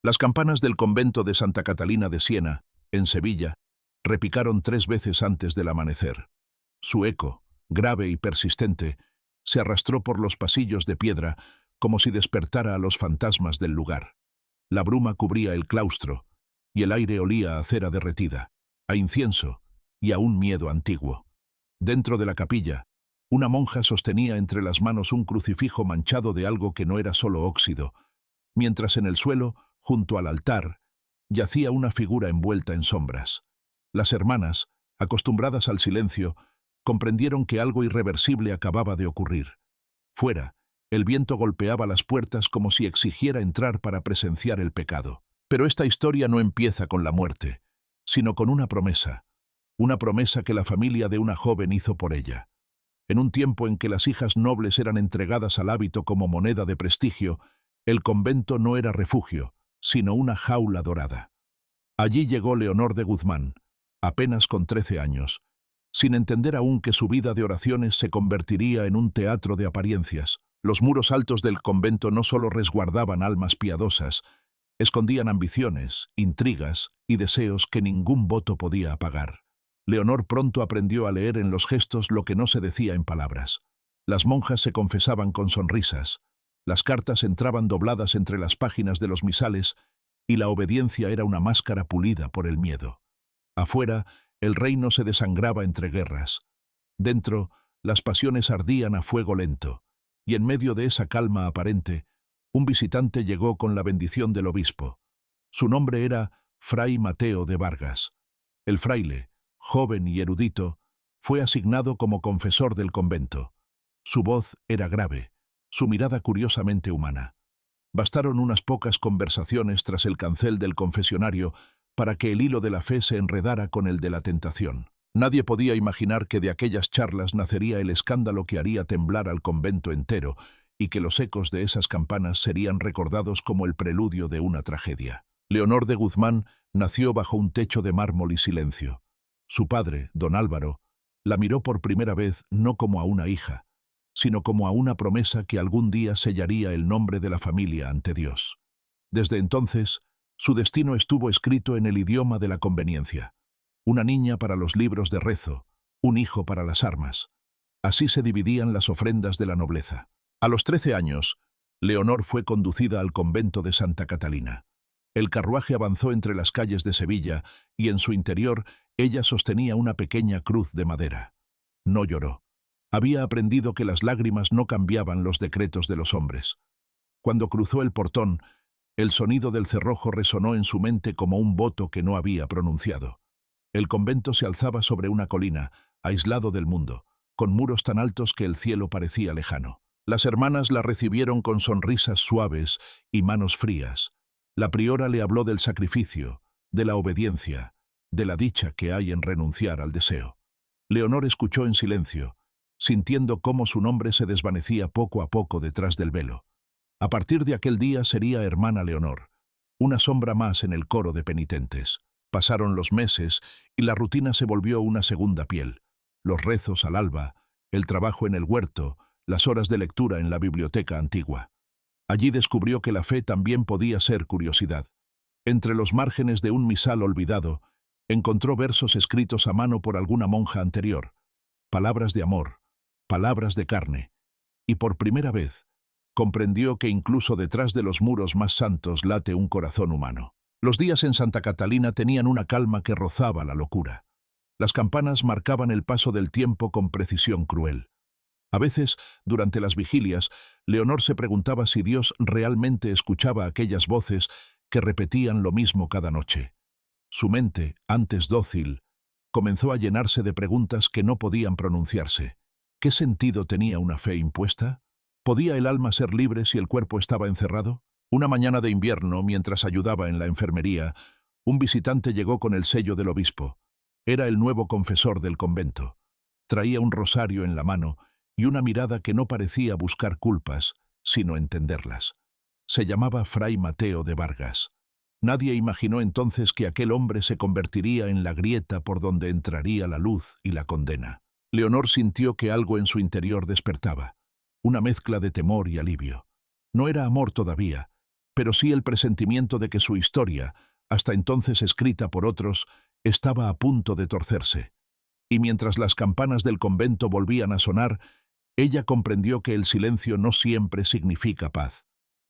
Las campanas del convento de Santa Catalina de Siena, en Sevilla, repicaron 3 veces antes del amanecer. Su eco, grave y persistente, se arrastró por los pasillos de piedra como si despertara a los fantasmas del lugar. La bruma cubría el claustro, y el aire olía a cera derretida, a incienso y a un miedo antiguo. Dentro de la capilla, una monja sostenía entre las manos un crucifijo manchado de algo que no era solo óxido, mientras en el suelo, junto al altar, yacía una figura envuelta en sombras. Las hermanas, acostumbradas al silencio, comprendieron que algo irreversible acababa de ocurrir. Fuera, el viento golpeaba las puertas como si exigiera entrar para presenciar el pecado. Pero esta historia no empieza con la muerte, sino con una promesa que la familia de una joven hizo por ella. En un tiempo en que las hijas nobles eran entregadas al hábito como moneda de prestigio, el convento no era refugio, sino una jaula dorada. Allí llegó Leonor de Guzmán, apenas con 13 años, sin entender aún que su vida de oraciones se convertiría en un teatro de apariencias. Los muros altos del convento no solo resguardaban almas piadosas, escondían ambiciones, intrigas y deseos que ningún voto podía apagar. Leonor pronto aprendió a leer en los gestos lo que no se decía en palabras. Las monjas se confesaban con sonrisas, las cartas entraban dobladas entre las páginas de los misales y la obediencia era una máscara pulida por el miedo. Afuera, el reino se desangraba entre guerras. Dentro, las pasiones ardían a fuego lento, y en medio de esa calma aparente, un visitante llegó con la bendición del obispo. Su nombre era Fray Mateo de Vargas. El fraile, joven y erudito, fue asignado como confesor del convento. Su voz era grave, su mirada curiosamente humana. Bastaron unas pocas conversaciones tras el cancel del confesionario para que el hilo de la fe se enredara con el de la tentación. Nadie podía imaginar que de aquellas charlas nacería el escándalo que haría temblar al convento entero y que los ecos de esas campanas serían recordados como el preludio de una tragedia. Leonor de Guzmán nació bajo un techo de mármol y silencio. Su padre, don Álvaro, la miró por primera vez no como a una hija, sino como a una promesa que algún día sellaría el nombre de la familia ante Dios. Desde entonces, su destino estuvo escrito en el idioma de la conveniencia. Una niña para los libros de rezo, un hijo para las armas. Así se dividían las ofrendas de la nobleza. A los 13 años, Leonor fue conducida al convento de Santa Catalina. El carruaje avanzó entre las calles de Sevilla y en su interior ella sostenía una pequeña cruz de madera. No lloró. Había aprendido que las lágrimas no cambiaban los decretos de los hombres. Cuando cruzó el portón, el sonido del cerrojo resonó en su mente como un voto que no había pronunciado. El convento se alzaba sobre una colina, aislado del mundo, con muros tan altos que el cielo parecía lejano. Las hermanas la recibieron con sonrisas suaves y manos frías. La priora le habló del sacrificio, de la obediencia, de la dicha que hay en renunciar al deseo. Leonor escuchó en silencio, sintiendo cómo su nombre se desvanecía poco a poco detrás del velo. A partir de aquel día sería hermana Leonor, una sombra más en el coro de penitentes. Pasaron los meses y la rutina se volvió una segunda piel. Los rezos al alba, el trabajo en el huerto, las horas de lectura en la biblioteca antigua. Allí descubrió que la fe también podía ser curiosidad. Entre los márgenes de un misal olvidado, encontró versos escritos a mano por alguna monja anterior, palabras de amor, palabras de carne, y por primera vez comprendió que incluso detrás de los muros más santos late un corazón humano. Los días en Santa Catalina tenían una calma que rozaba la locura. Las campanas marcaban el paso del tiempo con precisión cruel. A veces, durante las vigilias, Leonor se preguntaba si Dios realmente escuchaba aquellas voces que repetían lo mismo cada noche. Su mente, antes dócil, comenzó a llenarse de preguntas que no podían pronunciarse. ¿Qué sentido tenía una fe impuesta? ¿Podía el alma ser libre si el cuerpo estaba encerrado? Una mañana de invierno, mientras ayudaba en la enfermería, un visitante llegó con el sello del obispo. Era el nuevo confesor del convento. Traía un rosario en la mano y una mirada que no parecía buscar culpas, sino entenderlas. Se llamaba Fray Mateo de Vargas. Nadie imaginó entonces que aquel hombre se convertiría en la grieta por donde entraría la luz y la condena. Leonor sintió que algo en su interior despertaba, una mezcla de temor y alivio. No era amor todavía, pero sí el presentimiento de que su historia, hasta entonces escrita por otros, estaba a punto de torcerse. Y mientras las campanas del convento volvían a sonar, ella comprendió que el silencio no siempre significa paz.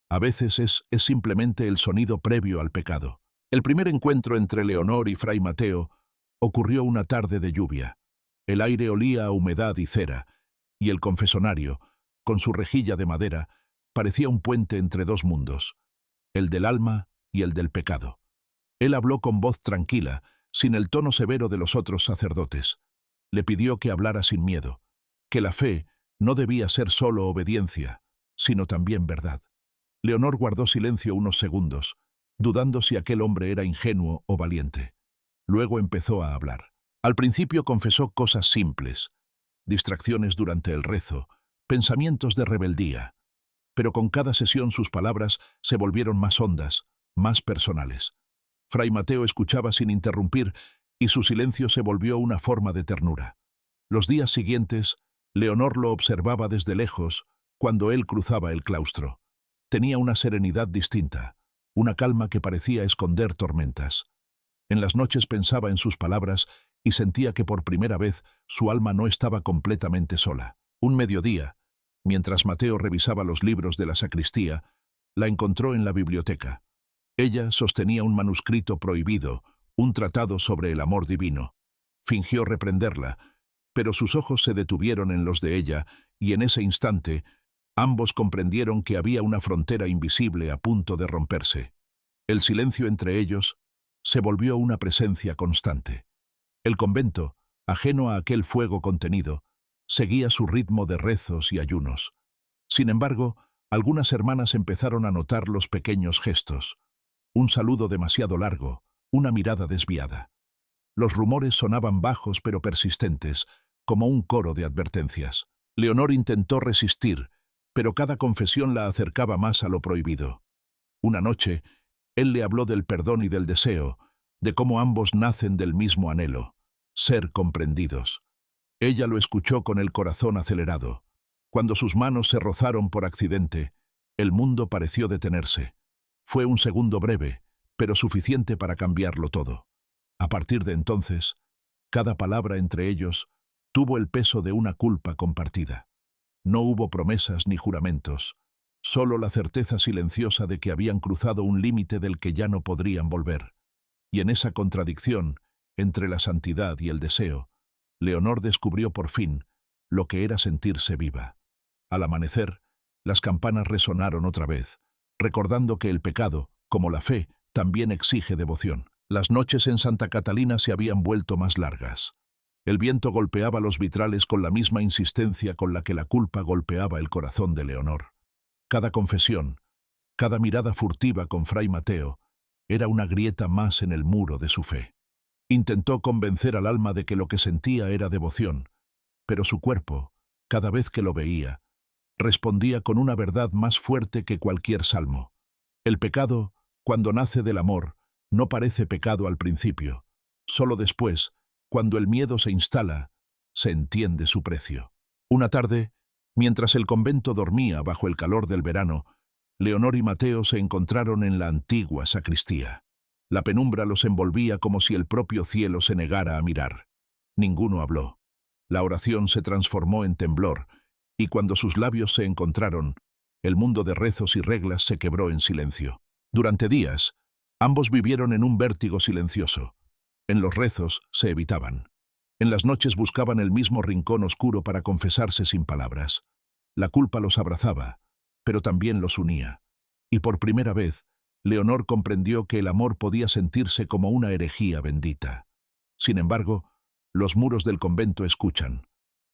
A veces es simplemente el sonido previo al pecado. El primer encuentro entre Leonor y Fray Mateo ocurrió una tarde de lluvia. El aire olía a humedad y cera, y el confesonario, con su rejilla de madera, parecía un puente entre dos mundos, el del alma y el del pecado. Él habló con voz tranquila, sin el tono severo de los otros sacerdotes. Le pidió que hablara sin miedo, que la fe no debía ser solo obediencia, sino también verdad. Leonor guardó silencio unos segundos, dudando si aquel hombre era ingenuo o valiente. Luego empezó a hablar. Al principio confesó cosas simples, distracciones durante el rezo, pensamientos de rebeldía, pero con cada sesión sus palabras se volvieron más hondas, más personales. Fray Mateo escuchaba sin interrumpir y su silencio se volvió una forma de ternura. Los días siguientes, Leonor lo observaba desde lejos cuando él cruzaba el claustro. Tenía una serenidad distinta, una calma que parecía esconder tormentas. En las noches pensaba en sus palabras y sentía que por primera vez su alma no estaba completamente sola. Un mediodía, mientras Mateo revisaba los libros de la sacristía, la encontró en la biblioteca. Ella sostenía un manuscrito prohibido, un tratado sobre el amor divino. Fingió reprenderla, pero sus ojos se detuvieron en los de ella, y en ese instante ambos comprendieron que había una frontera invisible a punto de romperse. El silencio entre ellos se volvió una presencia constante. El convento, ajeno a aquel fuego contenido, seguía su ritmo de rezos y ayunos. Sin embargo, algunas hermanas empezaron a notar los pequeños gestos. Un saludo demasiado largo, una mirada desviada. Los rumores sonaban bajos pero persistentes, como un coro de advertencias. Leonor intentó resistir, pero cada confesión la acercaba más a lo prohibido. Una noche, él le habló del perdón y del deseo, de cómo ambos nacen del mismo anhelo, ser comprendidos. Ella lo escuchó con el corazón acelerado. Cuando sus manos se rozaron por accidente, el mundo pareció detenerse. Fue un segundo breve, pero suficiente para cambiarlo todo. A partir de entonces, cada palabra entre ellos tuvo el peso de una culpa compartida. No hubo promesas ni juramentos, solo la certeza silenciosa de que habían cruzado un límite del que ya no podrían volver. Y en esa contradicción, entre la santidad y el deseo, Leonor descubrió por fin lo que era sentirse viva. Al amanecer, las campanas resonaron otra vez, recordando que el pecado, como la fe, también exige devoción. Las noches en Santa Catalina se habían vuelto más largas. El viento golpeaba los vitrales con la misma insistencia con la que la culpa golpeaba el corazón de Leonor. Cada confesión, cada mirada furtiva con Fray Mateo, era una grieta más en el muro de su fe. Intentó convencer al alma de que lo que sentía era devoción, pero su cuerpo, cada vez que lo veía, respondía con una verdad más fuerte que cualquier salmo. El pecado, cuando nace del amor, no parece pecado al principio. Solo después, cuando el miedo se instala, se entiende su precio. Una tarde, mientras el convento dormía bajo el calor del verano, Leonor y Mateo se encontraron en la antigua sacristía. La penumbra los envolvía como si el propio cielo se negara a mirar. Ninguno habló. La oración se transformó en temblor, y cuando sus labios se encontraron, el mundo de rezos y reglas se quebró en silencio. Durante días, ambos vivieron en un vértigo silencioso. En los rezos se evitaban. En las noches buscaban el mismo rincón oscuro para confesarse sin palabras. La culpa los abrazaba, pero también los unía. Y por primera vez, Leonor comprendió que el amor podía sentirse como una herejía bendita. Sin embargo, los muros del convento escuchan.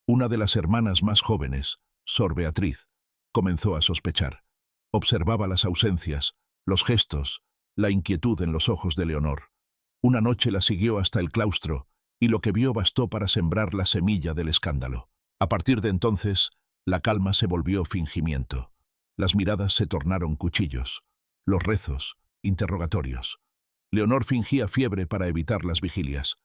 Una de las hermanas más jóvenes, Sor Beatriz, comenzó a sospechar. Observaba las ausencias, los gestos, la inquietud en los ojos de Leonor. Una noche la siguió hasta el claustro, y lo que vio bastó para sembrar la semilla del escándalo. A partir de entonces, la calma se volvió fingimiento. Las miradas se tornaron cuchillos. Los rezos, interrogatorios. Leonor fingía fiebre para evitar las vigilias.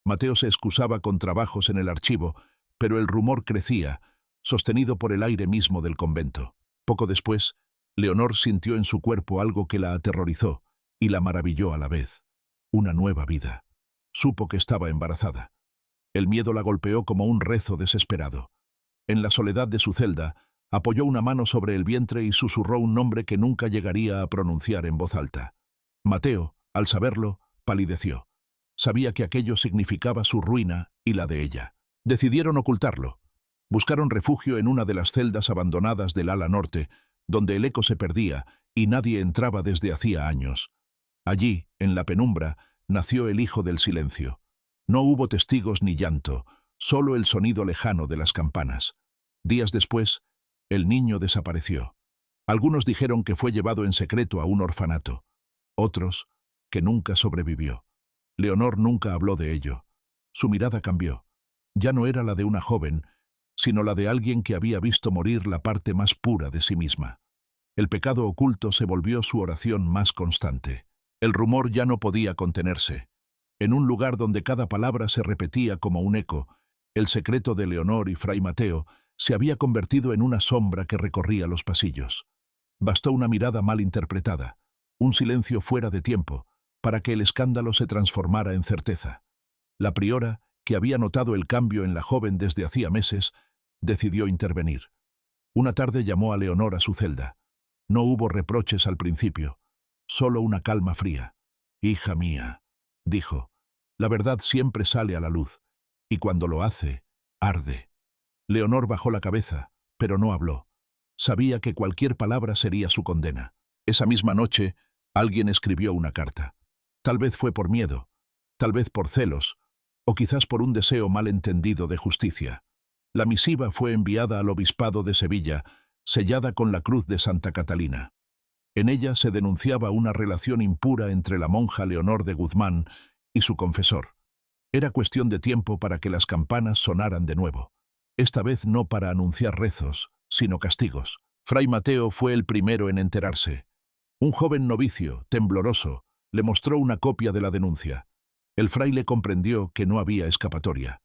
Mateo se excusaba con trabajos en el archivo, pero el rumor crecía, sostenido por el aire mismo del convento. Poco después, Leonor sintió en su cuerpo algo que la aterrorizó y la maravilló a la vez. Una nueva vida. Supo que estaba embarazada. El miedo la golpeó como un rezo desesperado. En la soledad de su celda, apoyó una mano sobre el vientre y susurró un nombre que nunca llegaría a pronunciar en voz alta. Mateo, al saberlo, palideció. Sabía que aquello significaba su ruina y la de ella. Decidieron ocultarlo. Buscaron refugio en una de las celdas abandonadas del ala norte, donde el eco se perdía y nadie entraba desde hacía años. Allí, en la penumbra, nació el hijo del silencio. No hubo testigos ni llanto, solo el sonido lejano de las campanas. Días después, el niño desapareció. Algunos dijeron que fue llevado en secreto a un orfanato. Otros, que nunca sobrevivió. Leonor nunca habló de ello. Su mirada cambió. Ya no era la de una joven, sino la de alguien que había visto morir la parte más pura de sí misma. El pecado oculto se volvió su oración más constante. El rumor ya no podía contenerse. En un lugar donde cada palabra se repetía como un eco, el secreto de Leonor y Fray Mateo se había convertido en una sombra que recorría los pasillos. Bastó una mirada mal interpretada, un silencio fuera de tiempo, para que el escándalo se transformara en certeza. La priora, que había notado el cambio en la joven desde hacía meses, decidió intervenir. Una tarde llamó a Leonor a su celda. No hubo reproches al principio, solo una calma fría. «Hija mía», dijo, «la verdad siempre sale a la luz, y cuando lo hace, arde». Leonor bajó la cabeza, pero no habló. Sabía que cualquier palabra sería su condena. Esa misma noche, alguien escribió una carta. Tal vez fue por miedo, tal vez por celos, o quizás por un deseo mal entendido de justicia. La misiva fue enviada al obispado de Sevilla, sellada con la cruz de Santa Catalina. En ella se denunciaba una relación impura entre la monja Leonor de Guzmán y su confesor. Era cuestión de tiempo para que las campanas sonaran de nuevo. Esta vez no para anunciar rezos, sino castigos. Fray Mateo fue el primero en enterarse. Un joven novicio, tembloroso, le mostró una copia de la denuncia. El fraile comprendió que no había escapatoria.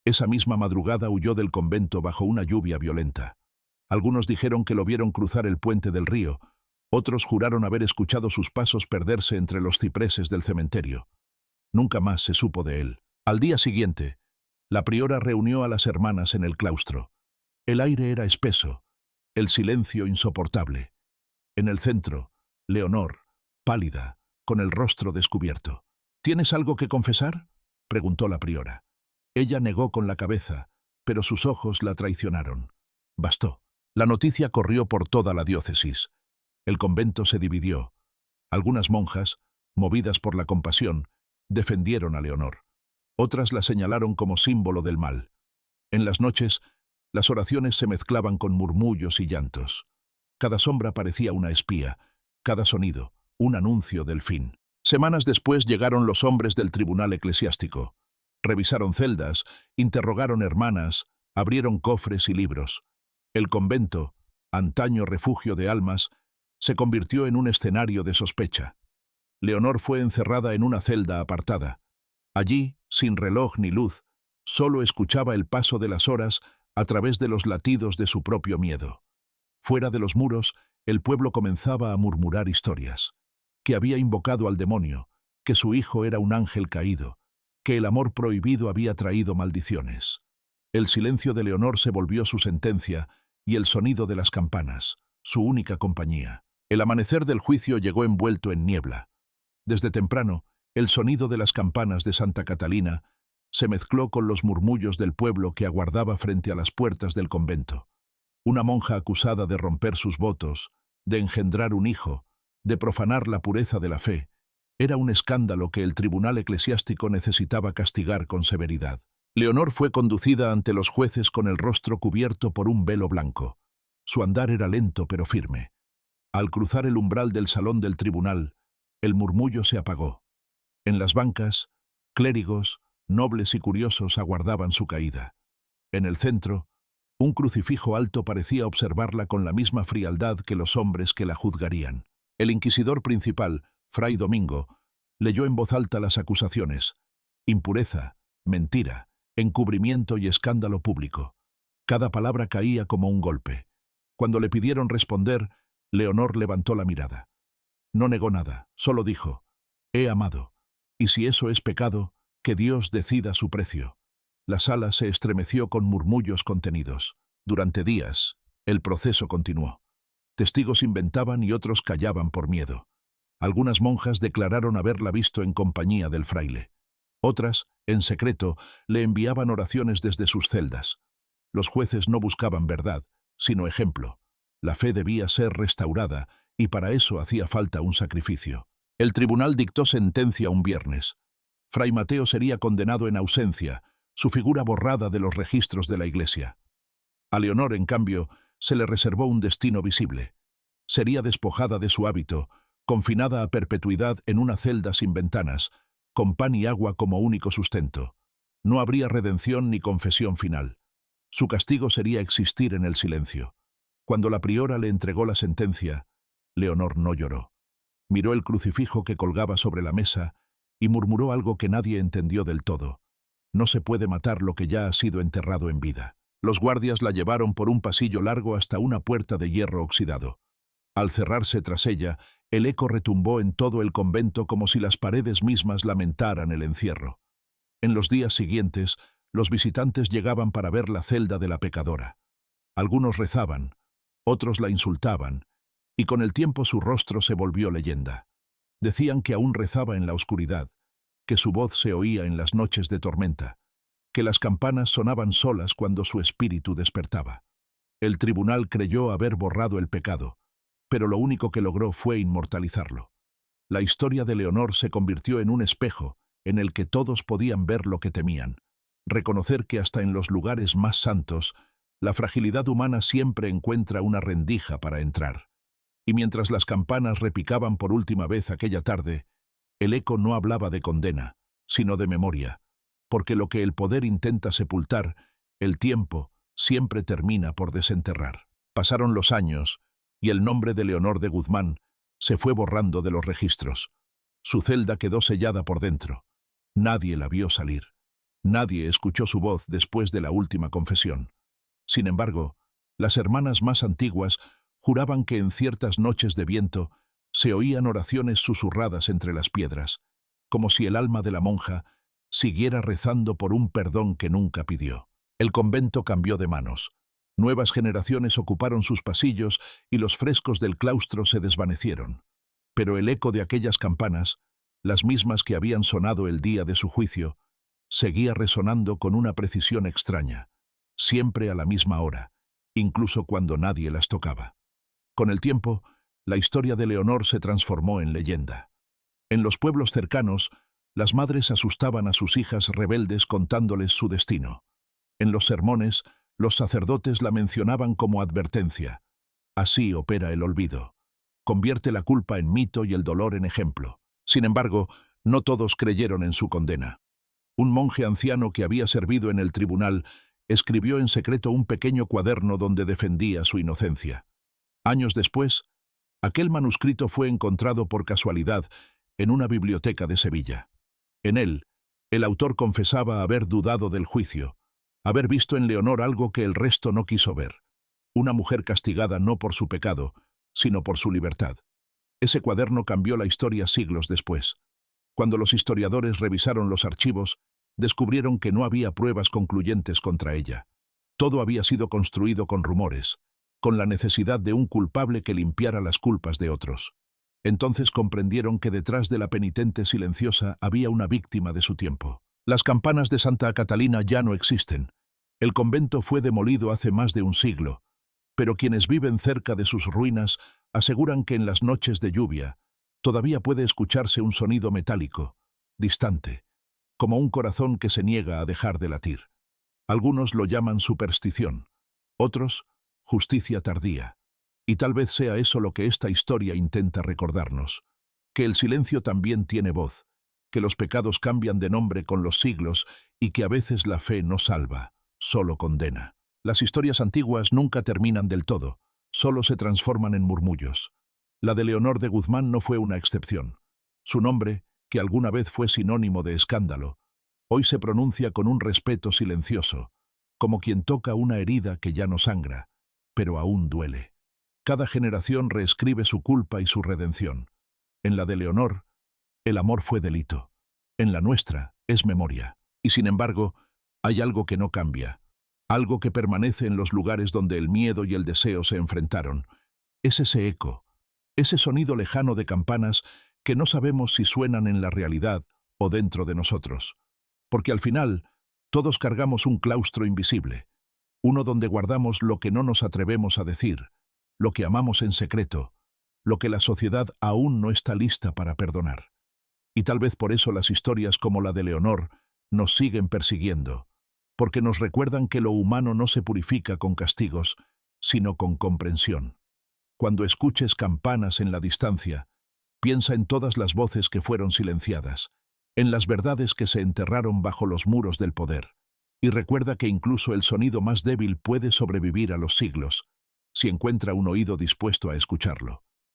Esa misma madrugada huyó del convento bajo una lluvia violenta. Algunos dijeron que lo vieron cruzar el puente del río, otros juraron haber escuchado sus pasos perderse entre los cipreses del cementerio. Nunca más se supo de él. Al día siguiente, la priora reunió a las hermanas en el claustro. El aire era espeso, el silencio insoportable. En el centro, Leonor, pálida, con el rostro descubierto. «¿Tienes algo que confesar?», preguntó la priora. Ella negó con la cabeza, pero sus ojos la traicionaron. Bastó. La noticia corrió por toda la diócesis. El convento se dividió. Algunas monjas, movidas por la compasión, defendieron a Leonor. Otras la señalaron como símbolo del mal. En las noches, las oraciones se mezclaban con murmullos y llantos. Cada sombra parecía una espía, cada sonido, un anuncio del fin. Semanas después llegaron los hombres del tribunal eclesiástico. Revisaron celdas, interrogaron hermanas, abrieron cofres y libros. El convento, antaño refugio de almas, se convirtió en un escenario de sospecha. Leonor fue encerrada en una celda apartada. Allí, sin reloj ni luz, solo escuchaba el paso de las horas a través de los latidos de su propio miedo. Fuera de los muros, el pueblo comenzaba a murmurar historias. Que había invocado al demonio, que su hijo era un ángel caído, que el amor prohibido había traído maldiciones. El silencio de Leonor se volvió su sentencia y el sonido de las campanas, su única compañía. El amanecer del juicio llegó envuelto en niebla. Desde temprano, el sonido de las campanas de Santa Catalina se mezcló con los murmullos del pueblo que aguardaba frente a las puertas del convento. Una monja acusada de romper sus votos, de engendrar un hijo, de profanar la pureza de la fe, era un escándalo que el tribunal eclesiástico necesitaba castigar con severidad. Leonor fue conducida ante los jueces con el rostro cubierto por un velo blanco. Su andar era lento pero firme. Al cruzar el umbral del salón del tribunal, el murmullo se apagó. En las bancas, clérigos, nobles y curiosos aguardaban su caída. En el centro, un crucifijo alto parecía observarla con la misma frialdad que los hombres que la juzgarían. El inquisidor principal, Fray Domingo, leyó en voz alta las acusaciones: impureza, mentira, encubrimiento y escándalo público. Cada palabra caía como un golpe. Cuando le pidieron responder, Leonor levantó la mirada. No negó nada, solo dijo: «He amado. Y si eso es pecado, que Dios decida su precio». La sala se estremeció con murmullos contenidos. Durante días, el proceso continuó. Testigos inventaban y otros callaban por miedo. Algunas monjas declararon haberla visto en compañía del fraile. Otras, en secreto, le enviaban oraciones desde sus celdas. Los jueces no buscaban verdad, sino ejemplo. La fe debía ser restaurada, y para eso hacía falta un sacrificio. El tribunal dictó sentencia un viernes. Fray Mateo sería condenado en ausencia, su figura borrada de los registros de la Iglesia. A Leonor, en cambio, se le reservó un destino visible. Sería despojada de su hábito, confinada a perpetuidad en una celda sin ventanas, con pan y agua como único sustento. No habría redención ni confesión final. Su castigo sería existir en el silencio. Cuando la priora le entregó la sentencia, Leonor no lloró. Miró el crucifijo que colgaba sobre la mesa y murmuró algo que nadie entendió del todo. No se puede matar lo que ya ha sido enterrado en vida. Los guardias la llevaron por un pasillo largo hasta una puerta de hierro oxidado. Al cerrarse tras ella, el eco retumbó en todo el convento como si las paredes mismas lamentaran el encierro. En los días siguientes, los visitantes llegaban para ver la celda de la pecadora. Algunos rezaban, otros la insultaban, y con el tiempo su rostro se volvió leyenda. Decían que aún rezaba en la oscuridad, que su voz se oía en las noches de tormenta, que las campanas sonaban solas cuando su espíritu despertaba. El tribunal creyó haber borrado el pecado, pero lo único que logró fue inmortalizarlo. La historia de Leonor se convirtió en un espejo en el que todos podían ver lo que temían, reconocer que hasta en los lugares más santos, la fragilidad humana siempre encuentra una rendija para entrar. Y mientras las campanas repicaban por última vez aquella tarde, el eco no hablaba de condena, sino de memoria, porque lo que el poder intenta sepultar, el tiempo siempre termina por desenterrar. Pasaron los años, y el nombre de Leonor de Guzmán se fue borrando de los registros. Su celda quedó sellada por dentro. Nadie la vio salir. Nadie escuchó su voz después de la última confesión. Sin embargo, las hermanas más antiguas juraban que en ciertas noches de viento se oían oraciones susurradas entre las piedras, como si el alma de la monja siguiera rezando por un perdón que nunca pidió. El convento cambió de manos. Nuevas generaciones ocuparon sus pasillos y los frescos del claustro se desvanecieron. Pero el eco de aquellas campanas, las mismas que habían sonado el día de su juicio, seguía resonando con una precisión extraña, siempre a la misma hora, incluso cuando nadie las tocaba. Con el tiempo, la historia de Leonor se transformó en leyenda. En los pueblos cercanos, las madres asustaban a sus hijas rebeldes contándoles su destino. En los sermones, los sacerdotes la mencionaban como advertencia. Así opera el olvido. Convierte la culpa en mito y el dolor en ejemplo. Sin embargo, no todos creyeron en su condena. Un monje anciano que había servido en el tribunal escribió en secreto un pequeño cuaderno donde defendía su inocencia. Años después, aquel manuscrito fue encontrado por casualidad en una biblioteca de Sevilla. En él, el autor confesaba haber dudado del juicio, haber visto en Leonor algo que el resto no quiso ver, una mujer castigada no por su pecado, sino por su libertad. Ese cuaderno cambió la historia siglos después. Cuando los historiadores revisaron los archivos, descubrieron que no había pruebas concluyentes contra ella. Todo había sido construido con rumores, con la necesidad de un culpable que limpiara las culpas de otros. Entonces comprendieron que detrás de la penitente silenciosa había una víctima de su tiempo. Las campanas de Santa Catalina ya no existen. El convento fue demolido hace más de un siglo, pero quienes viven cerca de sus ruinas aseguran que en las noches de lluvia todavía puede escucharse un sonido metálico, distante, como un corazón que se niega a dejar de latir. Algunos lo llaman superstición, otros justicia tardía. Y tal vez sea eso lo que esta historia intenta recordarnos, que el silencio también tiene voz, que los pecados cambian de nombre con los siglos y que a veces la fe no salva, solo condena. Las historias antiguas nunca terminan del todo, solo se transforman en murmullos. La de Leonor de Guzmán no fue una excepción. Su nombre, que alguna vez fue sinónimo de escándalo, hoy se pronuncia con un respeto silencioso, como quien toca una herida que ya no sangra, pero aún duele. Cada generación reescribe su culpa y su redención. En la de Leonor, el amor fue delito. En la nuestra, es memoria. Y sin embargo, hay algo que no cambia. Algo que permanece en los lugares donde el miedo y el deseo se enfrentaron. Es ese eco, ese sonido lejano de campanas que no sabemos si suenan en la realidad o dentro de nosotros. Porque al final, todos cargamos un claustro invisible, uno donde guardamos lo que no nos atrevemos a decir, lo que amamos en secreto, lo que la sociedad aún no está lista para perdonar. Y tal vez por eso las historias como la de Leonor nos siguen persiguiendo, porque nos recuerdan que lo humano no se purifica con castigos, sino con comprensión. Cuando escuches campanas en la distancia, piensa en todas las voces que fueron silenciadas, en las verdades que se enterraron bajo los muros del poder, y recuerda que incluso el sonido más débil puede sobrevivir a los siglos, si encuentra un oído dispuesto a escucharlo.